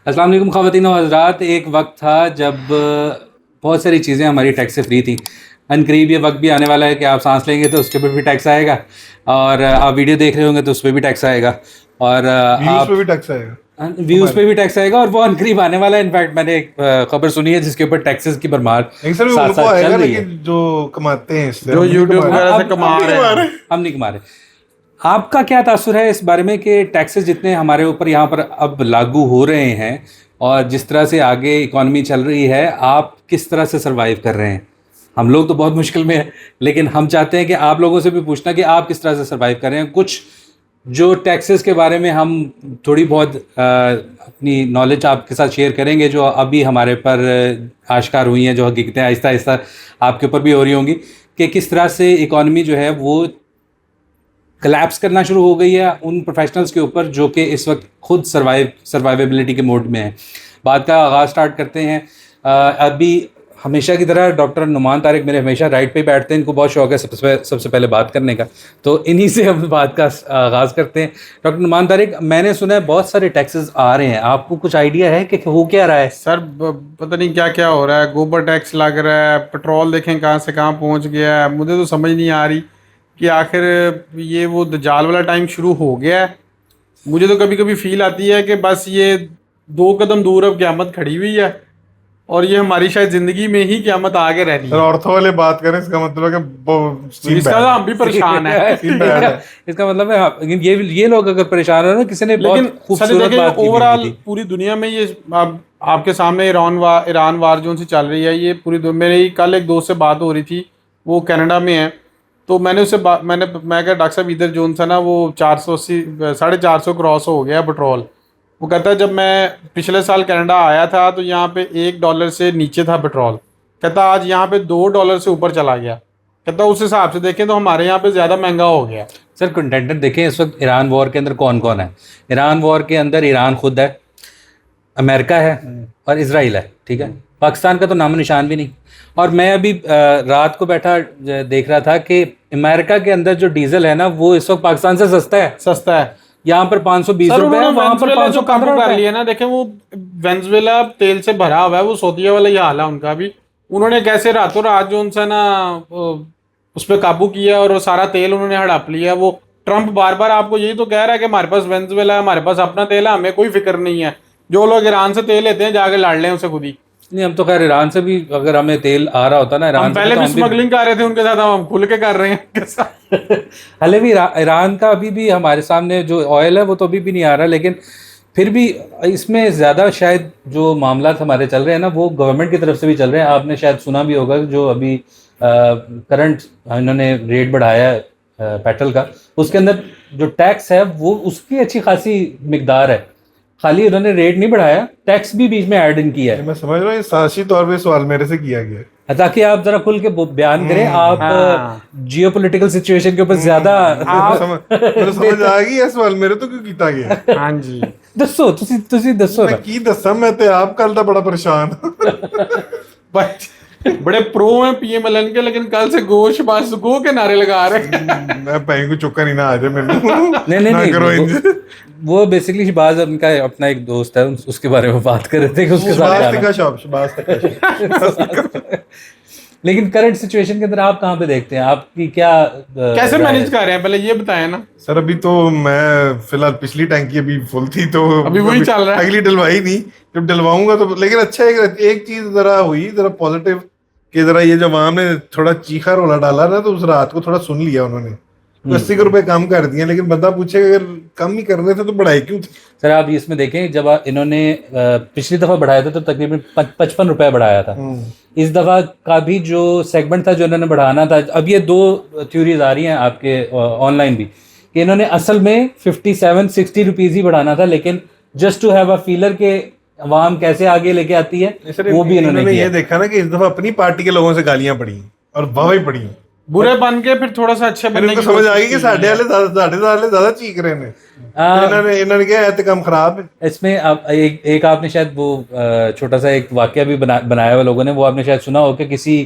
अस्सलाम वालेकुम ख़वातीन और हज़रात। एक वक्त था जब बहुत सारी चीज़ें हमारी टैक्स से फ्री थी। अनकरीब ये वक्त भी आने वाला है कि आप सांस लेंगे तो उसके ऊपर भी टैक्स आएगा, और आप वीडियो देख रहे होंगे तो उस पर भी टैक्स आएगा, और व्यूज पे आप भी टैक्स आएगा। व्यूज़ पे भी टैक्स आएगा, और वो अनकरीब आने वाला है। इनफैक्ट मैंने एक खबर सुनी है जिसके ऊपर टैक्सेस की भरमार नहीं सर, साथ उनको साथ चल आएगा, रही है। लेकिन जो कमाते हैं इससे जो हम नहीं यूट्यूब कमा रहे। वगैरह से अब कमा रहे हैं। हम नहीं कमा रहे। आपका क्या तासुर है इस बारे में कि टैक्सेस जितने हमारे ऊपर यहाँ पर अब लागू हो रहे हैं और जिस तरह से आगे इकॉनमी चल रही है, आप किस तरह से सरवाइव कर रहे हैं? हम लोग तो बहुत मुश्किल में हैं, लेकिन हम चाहते हैं कि आप लोगों से भी पूछना कि आप किस तरह से सरवाइव कर रहे हैं। कुछ जो टैक्सेस के बारे में हम थोड़ी बहुत अपनी नॉलेज आपके साथ शेयर करेंगे जो अभी हमारे पर आश्कार हुई हैं, जो हकीकतें आहिस्ता आहिस्ता आपके ऊपर भी हो रही होंगी, कि किस तरह से इकॉनमी जो है वो कलैप्स करना शुरू हो गई है उन प्रोफेशनल्स के ऊपर जो कि इस वक्त खुद सर्वाइवेबिलिटी के मोड में है। बात का आगाज़ स्टार्ट करते हैं। अभी हमेशा की तरह डॉक्टर नुमान तारिक मेरे हमेशा राइट पे बैठते हैं, इनको बहुत शौक है सबसे पहले बात करने का, तो इन्हीं से हम बात का आगाज़ करते हैं। डॉक्टर नुमान तारिक, मैंने सुना है बहुत सारे टैक्सेस आ रहे हैं, आपको कुछ आइडिया है कि हो क्या रहा है? सर पता नहीं क्या क्या हो रहा है। गोबर टैक्स लग रहा है, पेट्रोल देखें कहाँ से कहाँ पहुंच गया है। मुझे तो समझ नहीं आ रही कि आखिर ये वो दज्जाल वाला टाइम शुरू हो गया है। मुझे तो कभी कभी फील आती है कि बस ये 2 कदम दूर अब क़यामत खड़ी हुई है और ये हमारी शायद ज़िंदगी में ही क़यामत आगे रहनी सर है। ऑर्थो वाले बात करें, इसका मतलब है कि तो इसका तो हम भी परेशान है। इसका मतलब है लेकिन ये लोग अगर परेशान हो ना, किसी ने लेकिन बहुत खूबसूरत बात की ओवरऑल थी। पूरी दुनिया में ये अब आपके सामने ईरान वार जो सी चल रही है, ये पूरी मेरी कल एक दोस्त से बात हो रही थी, वो कनाडा में है। तो मैंने उससे मैं कहा डॉक्टर साहब इधर जो सा ना वो 480 450 क्रॉस हो गया पेट्रोल। वो कहता है जब मैं पिछले साल कनाडा आया था तो यहाँ पे $1 से नीचे था पेट्रोल। कहता आज यहाँ पे $2 से ऊपर चला गया। कहता उस हिसाब से देखें तो हमारे यहाँ पे ज़्यादा महंगा हो गया। सर कंटेंटर देखें, इस वक्त ईरान वॉर के अंदर कौन कौन है? ईरान वॉर के अंदर ईरान खुद है, अमेरिका है और इजराइल है, ठीक है। पाकिस्तान का तो नामो निशान भी नहीं। और मैं अभी रात को बैठा देख रहा था कि अमेरिका के अंदर जो डीजल है ना, वो इस वक्त पाकिस्तान से सस्ता है। यहाँ पर 520 रुपए है, वहाँ पर 515 कर रुपए। लिया ना। देखें वो वेनेजुएला तेल से भरा हुआ है, वो सऊदीया वाला ही हाल है उनका भी। उन्होंने कैसे रातों रात जो उनसे ना उस पर काबू किया और वो सारा तेल उन्होंने हड़प लिया। वो ट्रंप बार बार आपको यही तो कह रहा है कि हमारे पास वेनेजुएला है, हमारे पास अपना तेल है, हमें कोई फिक्र नहीं है। जो लोग ईरान से तेल लेते हैं जाके लड़ लें उसे खुद ही। नहीं, हम तो खैर ईरान से भी अगर हमें तेल आ रहा होता ना, ईरान हम से पहले तो भी स्मगलिंग कर रहे थे उनके साथ, हम खुल के कर रहे हैं। हाले भी ईरान का अभी भी हमारे सामने जो ऑयल है वो तो अभी भी नहीं आ रहा, लेकिन फिर भी इसमें ज़्यादा शायद जो मामला हमारे चल रहे हैं ना, वो गवर्नमेंट की तरफ से भी चल रहे हैं। आपने शायद सुना भी होगा जो अभी करंट इन्होंने रेट बढ़ाया है पेट्रोल का, उसके अंदर जो टैक्स है वो उसकी अच्छी खासी मिकदार है। खाली उन्होंने रेट नहीं बढ़ाया, टैक्स भी बीच में ऐड इन किया है। मैं समझ रहा हूँ, ये साजिशी तौर पे सवाल मेरे से किया गया है ताकि आप जरा खुल के बयान करें। आप जियोपॉलिटिकल सिचुएशन के ऊपर ज्यादा मुझे समझ आ गई है सवाल मेरे तो क्यों किया गया। हाँ जी दसो तुसी दसो मैं की दसा, मैं तो आप कल बड़ा परेशान। बड़े प्रो हैं पीएमएलएन के, लेकिन कल से गोश बस गो के नारे लगा रहे हैं। मैं भाई को चुका नहीं ना आ जाए मेरे नहीं करो इंज। वो बेसिकली शहबाज उनका अपना एक दोस्त है, उसके बारे में बात कर रहे थे कि उसके साथ लेकिन करंट सिचुएशन के अंदर आप कहाँ पे देखते हैं, आपकी क्या कैसे मैनेज कर रहे हैं, पहले ये बताएं ना सर। अभी तो मैं फिलहाल पिछली टैंकी अभी फुल थी तो अभी वही चल रहा है। अगली डलवाई नहीं, जब डलवाऊंगा तो। लेकिन अच्छा एक चीज जरा हुई, जरा पॉजिटिव, कि जरा ये जब आवाम ने थोड़ा चीखा रोला डाला ना, तो उस रात को थोड़ा सुन लिया उन्होंने, 80 रुपए कम कर दिए। लेकिन बंदा पूछे अगर कम ही करने थे तो बढ़ाई क्यों थी? सर आप इसमें देखें, जब इन्होंने पिछली दफा बढ़ाया था तो तकरीबन 55 रुपए बढ़ाया था। इस दफा का भी जो सेगमेंट था जो इन्होंने बढ़ाना था, अब ये 2 थ्योरीज आ रही हैं आपके ऑनलाइन भी, कि इन्होंने असल में 57-60 रुपीज ही बढ़ाना था, लेकिन just to have a feeler के अवाम कैसे आगे लेके आती है, वो भी इन्होंने ये देखा ना कि इस दफा अपनी पार्टी के लोगों से गालियां पड़ी और वाहवाही पड़ी, बुरे बन के फिर थोड़ा सा अच्छे बनने की समझ आ गई कि साढ़े वाले ज्यादा चीख रहे हैं। इन्होंने क्या है, काम खराब है इसमें। अब एक आपने शायद वो छोटा सा एक वाकया भी बनाया हुआ लोगों ने, वो आपने शायद सुना हो कि किसी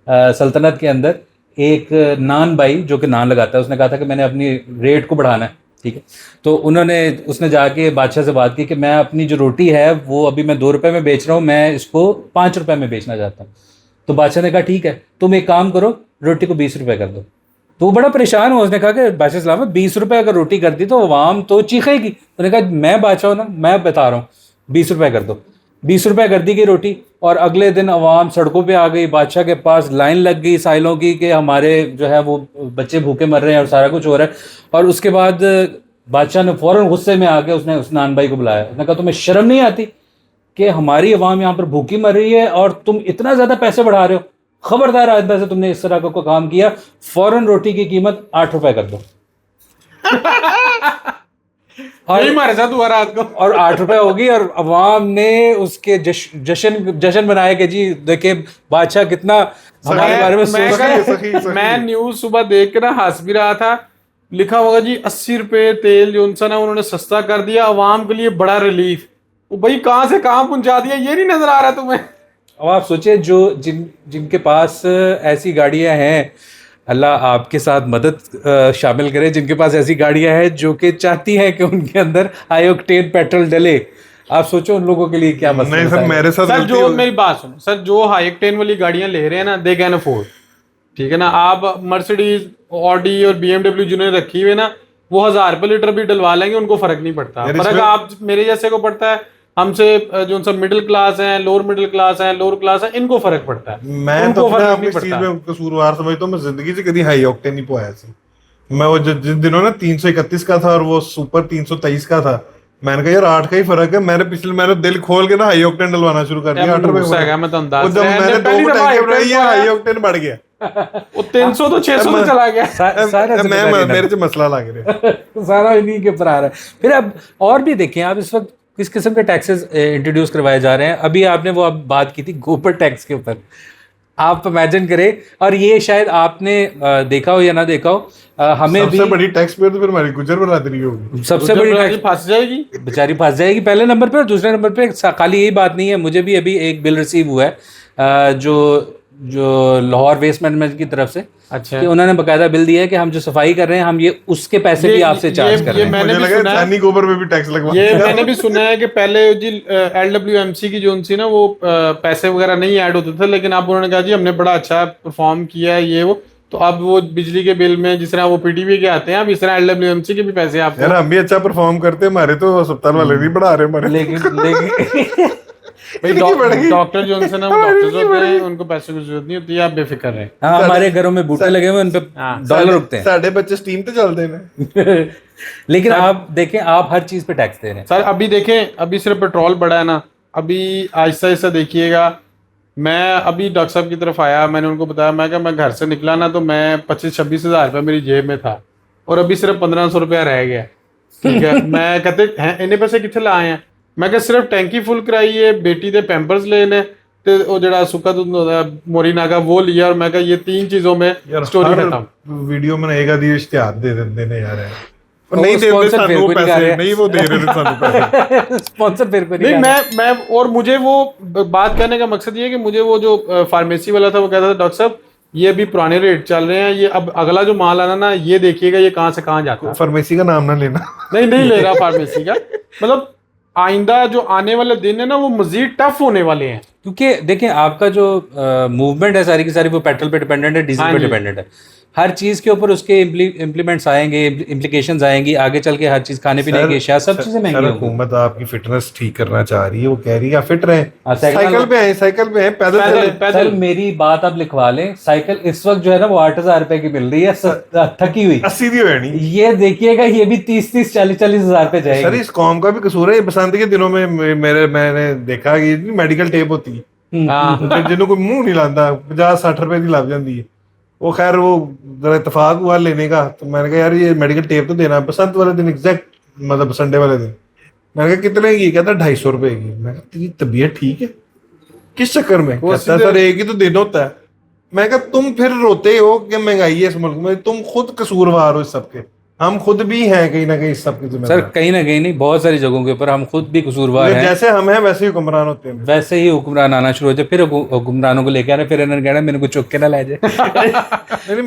सल्तनत के अंदर एक नान भाई जो कि नान लगाता है, उसने कहा था कि मैंने अपनी रेट को बढ़ाना है, ठीक है। तो उसने जाके बादशाह से बात की कि मैं अपनी जो रोटी है वो अभी मैं 2 रुपए में बेच रहा हूँ, मैं इसको 5 रुपए में बेचना चाहता हूँ। तो बादशाह ने कहा ठीक है, तुम एक काम करो, रोटी को 20 रुपए कर दो। तो वो बड़ा परेशान हुआ, उसने कहा कि बादशाह सलामत 20 रुपए अगर रोटी कर दी तो अवाम तो चीखेगी। उसने कहा मैं बादशाह हूं ना, मैं बता रहा हूँ 20 रुपए कर दो। 20 रुपए कर दी गई रोटी, और अगले दिन अवाम सड़कों पे आ गई, बादशाह के पास लाइन लग गई साइलों की कि हमारे जो है वो बच्चे भूखे मर रहे हैं और सारा कुछ हो रहा है। और उसके बाद बादशाह ने फौरन गुस्से में आके उसने उस्मान भाई को बुलाया। उसने कहा तुम्हें शर्म नहीं आती कि हमारी अवाम यहाँ पर भूखी मर रही है और तुम इतना ज़्यादा पैसे बढ़ा रहे हो? खबरदार आइंदा से तुमने इस तरह का काम किया, फौरन रोटी की कीमत 8 रुपए कर दो। और हमारे साथ हुआ रात को। और 8 रुपए होगी, और अवाम ने उसके जश्न बनाया कि जी देखिए बादशाह कितना हमारे बारे में सोच रहा है। मैं न्यूज सुबह देख के ना हंस भी रहा था, लिखा होगा जी 80 रुपए तेल जो उनसा ना उन्होंने सस्ता कर दिया, अवाम के लिए बड़ा रिलीफ। वो भाई कहां से कहां पहुंचा दिया, ये नहीं नजर आ रहा तुम्हें? अब आप सोचिए जो जिनके पास ऐसी गाड़ियां हैं, अल्लाह आपके साथ मदद शामिल करे, जिनके पास ऐसी गाड़ियां हैं जो कि चाहती हैं कि उनके अंदर हाई ऑक्टेन पेट्रोल डले। आप सोचो उन लोगों के लिए क्या मसला नहीं सर, मेरे साथ सर जो मेरी बात सुनो सर, जो हाई ऑक्टेन वाली गाड़ियां ले रहे हैं ना, दे कैन अफोर्ड, ठीक है ना। आप मर्सिडीज, ऑडी और बीएमडब्ल्यू जिन्होंने रखी हुई है ना, वो 1000 रुपए लीटर भी डलवा लेंगे, उनको फर्क नहीं पड़ता। फर्क आप मेरे जैसे को पड़ता है, हमसे जो सब मिडिल क्लास हैं, लोअर मिडिल क्लास हैं, लोअर क्लास है, इनको फर्क पड़ता है। मैं तो अपनी चीज में कसूरवार समझता हूँ। मैं जिंदगी से कभी हाई ऑक्टेन नहीं पवाया सी। मैं वो जिन दिनों ना 331 का था और वो सुपर 323 का था, मैंने कहा यार 8 का ही फर्क है। मैंने दिल खोल के ना हाई ऑक्टेन डलवाना शुरू कर दिया। 8 रुपए मैं तो अंदाज जब मैंने 2 टैंके बनाई, हाई ऑक्टेन बढ़ गया। वो 300 तो 600 तो चला गया। मेरे से मसला लग रहा सारा इन्हीं के ऊपर आ रहा है। फिर अब और भी देखें आप, इस वक्त किस किस्म के टैक्सेस इंट्रोड्यूस करवाए जा रहे हैं। अभी आपने वो बात की थी गोबर टैक्स के ऊपर, आप इमेजिन करें, और ये शायद आपने देखा हो या ना देखा हो, हमें सबसे बड़ी टैक्स पेयर तो फिर हमारी गुजर बरादरी होगी। सबसे बड़ी टैक्स फंस जाएगी, बेचारी फंस जाएगी पहले नंबर पे। और दूसरे नंबर पे खाली यही बात नहीं है, मुझे भी अभी एक बिल रिसीव हुआ है जो लाहौर वेस्ट मैनेजमेंट की तरफ से। अच्छा, कि उन्होंने बकायदा बिल दिया है कि हम जो सफाई कर रहे हैं, हम ये उसके पैसे भी आपसे चार्ज कर रहे हैं। मैंने भी सुना है गोबर में भी टैक्स लगवा। ये मैंने भी सुना है कि पहले जी LWMC की जो उनसी ना वो पैसे वगैरह नहीं ऐड होते थे, लेकिन अब उन्होंने कहा जी हमने बड़ा अच्छा परफॉर्म किया है ये वो, तो अब वो बिजली के बिल में जिस तरह वो PTV के आते हैं, अब इस तरह LWMC के भी पैसे आपको। यार हम भी अच्छा परफॉर्म करते हैं, हमारे तो अस्पताल वाले नहीं बढ़ा रहे हमारे। लेकिन डॉक्टर जो उनसे ना, वो डॉक्टर्स होते हैं, उनको पैसे की जरूरत नहीं होती है, आप बेफिक्र रहें। हाँ, हमारे घरों में बूटे लगे हुए, उन पे डॉलर रुकते हैं। साढ़े बच्चे स्टीम पे चलते हैं। लेकिन आप देखें, आप हर चीज पे टैक्स दे रहे हैं सर। अभी देखें, अभी सिर्फ पेट्रोल बढ़ा है ना, अभी आहिस्ता आहिस्ता देखिएगा। मैं अभी डॉक्टर साहब की तरफ आया, मैंने उनको बताया, मैं क्या, मैं घर से निकला ना तो मैं 25-26 हज़ार रुपये मेरी जेब में था, और अभी सिर्फ 1500 रुपया रह गया, ठीक है। मैं कहते हैं इन्ने पैसे कितने लाए हैं? मैं क्या सिर्फ टैंकी फुल कराई है, बेटी दे पैंपर्स लेने ते वो जड़ा सुक्का दूध होता मोरिना का वो लिया, और मैं क्या ये 3 चीजों में स्टोरी खत्म। वीडियो में एक आधी इश्तिहार दे देते ने यार, नहीं दे रहे सानू पैसे, नहीं वो दे रहे सानू पैसे। स्पॉन्सर फिर कोई नहीं, मैं और मुझे वो बात करने का मकसद ये है कि मुझे वो जो फार्मेसी वाला था वो कहता था डॉक्टर साहब ये अभी पुराने रेट चल रहे हैं, ये अब अगला जो माल आना ना, ये देखिएगा ये कहाँ से कहाँ जाता है। फार्मेसी का नाम ना लेना। नहीं ले रहा फार्मेसी का, मतलब आइंदा जो आने वाले दिन है ना वो मजीद टफ होने वाले हैं। क्योंकि देखें आपका जो मूवमेंट है सारी की सारी वो पेट्रोल पे डिपेंडेंट है, डीजल पे डिपेंडेंट है। हर चीज के ऊपर उसके इम्प्लीमेंट्स आएंगे, इम्प्लीकेशंस आएंगी आगे चल के। हर चीज खाने पीने की अशिया सब चीजें महंगी होंगी। हुकूमत आपकी फिटनेस ठीक करना चाह रही है, वो कह रही है फिट रहे, साइकिल पे आए पैदल। मेरी बात आप लिखवा लें, साइकिल इस वक्त जो है ना वो 8000 रुपए की मिल रही है, थकी हुई 80 दी होनी। ये देखिएगा ये भी 30-40 हज़ार पे जाएगी। सर इस कौम का भी कसूर है। बसंत के दिनों में मैंने देखा कि मेडिकल टेप होती है, जिन्होंने कोई मुंह नहीं लाता, 50-60 रुपए की लग जाती है। वो खैर वो जरा इतफाक हुआ लेने का, तो मैंने कहा यार ये मेडिकल टेप तो देना। बसंत वाले दिन एग्जैक्ट, मतलब संडे वाले दिन, मैंने कहा कितने की? कहता 250 रुपए की। मैं कहा तेरी तबीयत ठीक है? किस चक्कर में? कहता सर एक ही तो दिन होता है। मैं कहा तुम फिर रोते हो कि महंगाई है इस मुल्क में, तुम खुद कसूरवार हो इस सबके। हम खुद भी हैं कहीं ना कहीं इस सब की सर जिम्मेदार। कहीं ना कहीं नहीं, बहुत सारी जगहों के ऊपर हम खुद भी कसूरवार हैं। जैसे हम हैं वैसे ही हुक्मरान होते हैं। वैसे ही हुक्मरान आना शुरू हो जाए, फिर हुक्मरानों को लेके आ रहे, फिर इन्होंने कहना मेरे को चुक के ना ले जाए। नहीं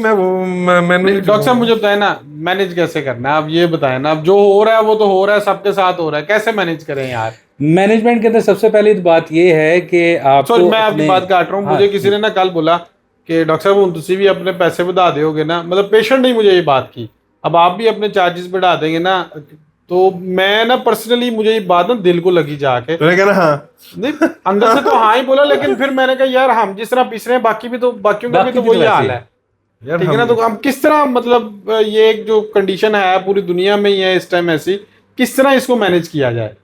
मैंने डॉक्टर साहब मुझे बताए ना मैनेज कैसे करना है, आप ये बताएं ना। अब जो हो रहा है वो तो हो रहा है, सबके साथ हो रहा है, कैसे मैनेज करें यार। मैनेजमेंट के अंदर सबसे पहली तो बात ये है कि आपको सॉरी मैं आपकी बात काट रहा हूँ। हाँ, मुझे किसी ने ना कल बोला कि डॉक्टर साहब हम तुसी भी अपने पैसे बढ़ा दोगे ना, मतलब पेशेंट ने मुझे ये बात की, अब आप भी अपने चार्जेस बढ़ा देंगे ना। तो मैं ना पर्सनली मुझे ये बात ना दिल को लगी जाके। तो कहना हाँ नहीं अंदर से तो हाँ ही बोला, लेकिन फिर मैंने कहा यार हम जिस तरह पिस रहे हैं बाकी भी तो बाकियों का भी तो बाकी भी तो वही वैसे हाल ही। है, यार ठीक है ना। तो हम किस तरह मतलब ये एक जो कंडीशन है पूरी दुनिया में ही है इस टाइम ऐसी, किस तरह इसको मैनेज किया जाए।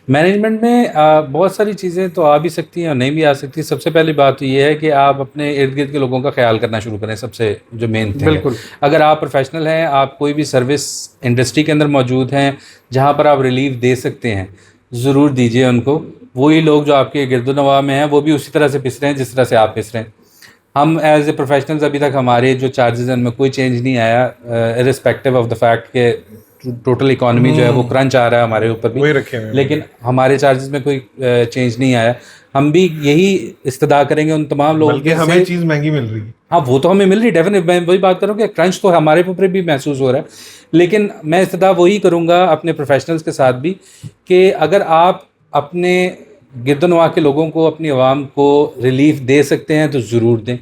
मैनेजमेंट में बहुत सारी चीज़ें तो आ भी सकती हैं और नहीं भी आ सकती। सबसे पहली बात तो ये है कि आप अपने इर्द गिर्द के लोगों का ख्याल करना शुरू करें, सबसे जो मेन थिंग है। बिल्कुल। अगर आप प्रोफेशनल हैं, आप कोई भी सर्विस इंडस्ट्री के अंदर मौजूद हैं जहाँ पर आप रिलीफ दे सकते हैं, ज़रूर दीजिए उनको। वही लोग जो आपके गिरदोनवा में हैं वो भी उसी तरह से पिस रहे हैं जिस तरह से आप पिस रहे हैं। हम एज ए प्रोफेशनल्स अभी तक हमारे जो चार्जेस हैं उनमें कोई चेंज नहीं आया, इरिस्पेक्टिव ऑफ द फैक्ट के टोटल इकॉनमी जो है वो क्रंच आ रहा है हमारे ऊपर भी, वही रखे हुए हैं। लेकिन हमारे चार्जेस में कोई चेंज नहीं आया। हम भी यही इस्तदा करेंगे उन तमाम लोगों बल्कि के हमें से। चीज महंगी मिल रही है। हाँ वो तो हमें मिल रही, डेफिनेट। मैं वही बात करूँ कि क्रंच तो हमारे ऊपर भी महसूस हो रहा है, लेकिन मैं इस्तदा वही करूँगा अपने प्रोफेशनल्स के साथ भी कि अगर आप अपने गिरदनवा के लोगों को, अपनी आवाम को रिलीफ दे सकते हैं तो ज़रूर दें,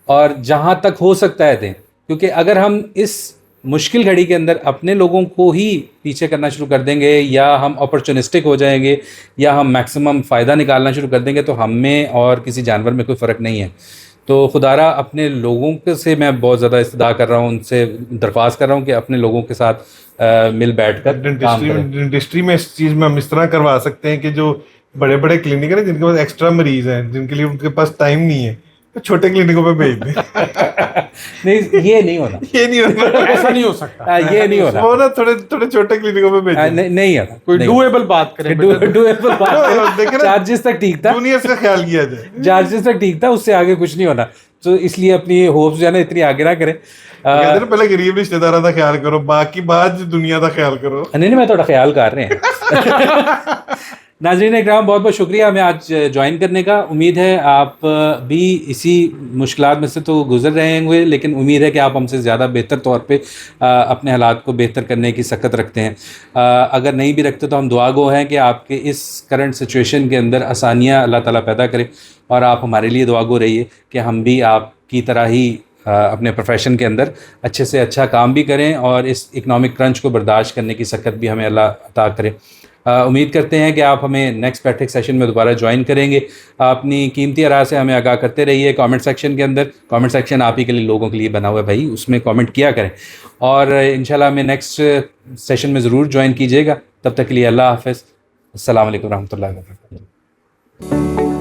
और जहाँ तक हो सकता है दें। क्योंकि अगर हम इस मुश्किल घड़ी के अंदर अपने लोगों को ही पीछे करना शुरू कर देंगे, या हम अपॉर्चुनिस्टिक हो जाएंगे, या हम मैक्सिमम फ़ायदा निकालना शुरू कर देंगे, तो हम में और किसी जानवर में कोई फ़र्क नहीं है। तो खुदारा अपने लोगों के से मैं बहुत ज़्यादा इस्तदा कर रहा हूँ, उनसे दरख्वास्त कर रहा हूँ कि अपने लोगों के साथ मिल बैठ कर काम करें। डेंटिस्ट्री में इस चीज में हम इस तरह करवा सकते हैं कि जो बड़े बड़े क्लिनिक है ना जिनके पास एक्स्ट्रा मरीज हैं, जिनके लिए उनके पास टाइम नहीं है, तो छोटे क्लिनिकों पे भेज दें। नहीं ये नहीं होना, ये नहीं होना, ऐसा नहीं हो सकता। ये नहीं होना, वो ना थोड़े थोड़े छोटे क्लिनिकों पे भेजें। नहीं होना। कोई डुएबल बात करें बेटा। डुएबल बात देखें करें। ना, चार्जेस तक ठीक था, जूनियर्स का ख्याल किया जाए। चार्जेस तक ठीक था, उससे आगे कुछ नहीं होना। तो इसलिए अपनी होप्स जो है ना इतनी आगे ना करें। कहते हैं ना पहले गरीब रिश्तेदारों का ख्याल करो, बाकी बाद दुनिया का ख्याल करो। नहीं मैं थोड़ा ख्याल कर रहे हैं। नाज़रीन इकराम, बहुत बहुत शुक्रिया हमें आज ज्वाइन करने का। उम्मीद है आप भी इसी मुश्किलात में से तो गुजर रहे होंगे, लेकिन उम्मीद है कि आप हमसे ज़्यादा बेहतर तौर पे अपने हालात को बेहतर करने की सकत रखते हैं। अगर नहीं भी रखते तो हम दुआ गो हैं कि आपके इस करंट सिचुएशन के अंदर आसानियाँ अल्लाह ताला पैदा करे, और आप हमारे लिए दुआ गो रहिए कि हम भी आपकी तरह ही अपने प्रोफेशन के अंदर अच्छे से अच्छा काम भी करें, और इस इकनॉमिक क्रंच को बर्दाश्त करने की सकत भी हमें अल्लाह अता करे। उम्मीद करते हैं कि आप हमें नेक्स्ट पैट्रिक सेशन में दोबारा ज्वाइन करेंगे। अपनी कीमती आराय से हमें आगाह करते रहिए कमेंट सेक्शन के अंदर। कमेंट सेक्शन आप ही के लिए, लोगों के लिए बना हुआ है भाई, उसमें कमेंट किया करें, और इंशाल्लाह हमें नेक्स्ट सेशन में ज़रूर ज्वाइन कीजिएगा। तब तक के लिए अल्लाह हाफ़िज़। अस्सलाम वालेकुम रहमतुल्लाहि व बरकातुहू।